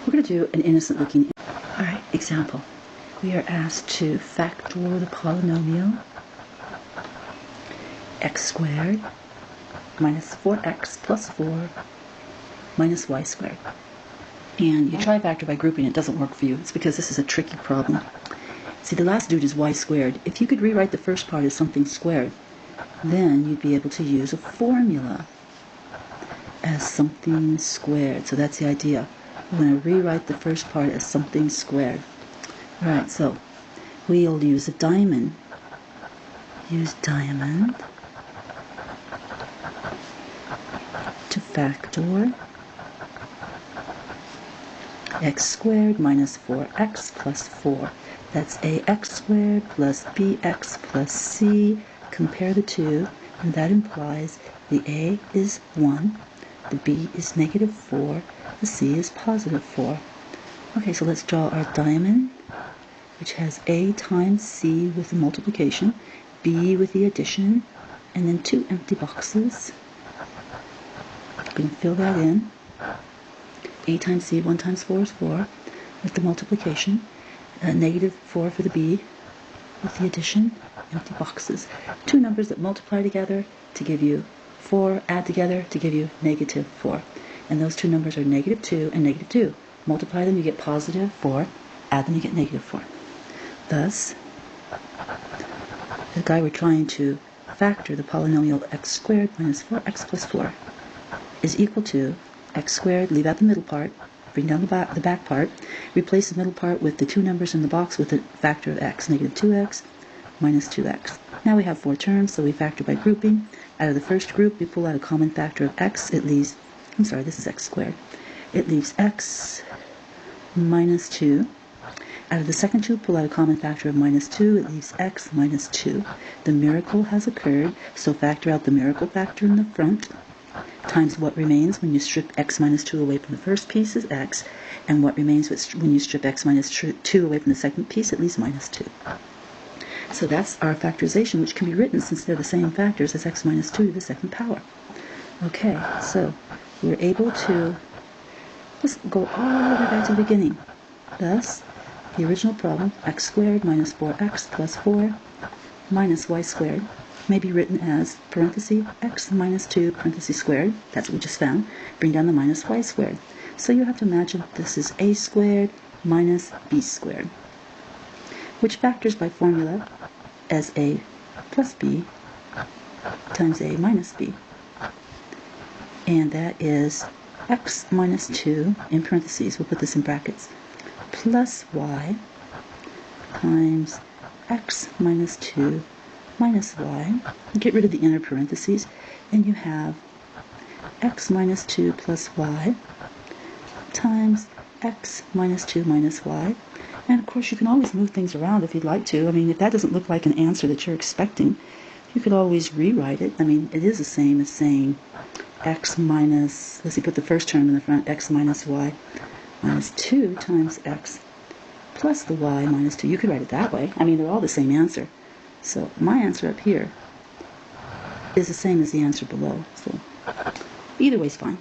We're going to do an innocent looking. Alright, example. We are asked to factor the polynomial x squared minus 4x plus 4 minus y squared. And you try factor by grouping, it doesn't work for you. It's because this is a tricky problem. See, the last dude is y squared. If you could rewrite the first part as something squared, then you'd be able to use a formula as something squared. So that's the idea. We're going to rewrite the first part as something squared. Alright, so we'll use a diamond. Use diamond to factor x squared minus 4x plus 4. That's ax squared plus bx plus c. Compare the two, and that implies the a is 1, the b is negative 4, the c is positive 4. Okay, so let's draw our diamond, which has a times c with the multiplication, b with the addition, and then 2 empty boxes. I'm going to fill that in. A times c, 1 times 4 is 4, with the multiplication, negative 4 for the b, with the addition, empty boxes. 2 numbers that multiply together to give you 4, add together to give you negative 4. And those 2 numbers are negative 2 and negative 2. Multiply them, you get positive 4. Add them, you get negative 4. Thus, the guy we're trying to factor, the polynomial x squared minus 4x plus 4, is equal to x squared, leave out the middle part, bring down the back part, replace the middle part with the 2 numbers in the box with a factor of x, negative 2x minus 2x. Now we have 4 terms, so we factor by grouping. Out of the first group, we pull out a common factor of x. It leaves, this is x squared. It leaves x minus 2. Out of the second two, pull out a common factor of minus 2. It leaves x minus 2. The miracle has occurred, so factor out the miracle factor in the front, times what remains when you strip x minus 2 away from the first piece is x, and what remains when you strip x minus 2 away from the second piece, it leaves minus 2. So that's our factorization, which can be written, since they're the same factors, as x minus 2 to the second power. Okay, so we're able to, let's go all the way back to the beginning. Thus, the original problem, x squared minus 4x plus 4 minus y squared, may be written as parenthesis x minus 2 parenthesis squared. That's what we just found. Bring down the minus y squared. So you have to imagine this is a squared minus b squared, which factors by formula as a plus b times a minus b. And that is x minus 2, in parentheses, we'll put this in brackets, plus y times x minus 2 minus y. Get rid of the inner parentheses, and you have x minus 2 plus y times x minus 2 minus y. And of course, you can always move things around if you'd like to. I mean, if that doesn't look like an answer that you're expecting, you could always rewrite it. I mean, it is the same as saying x minus, let's see, put the first term in the front, x minus y minus 2 times x plus the y minus 2. You could write it that way. I mean, they're all the same answer. So my answer up here is the same as the answer below. So either way's fine.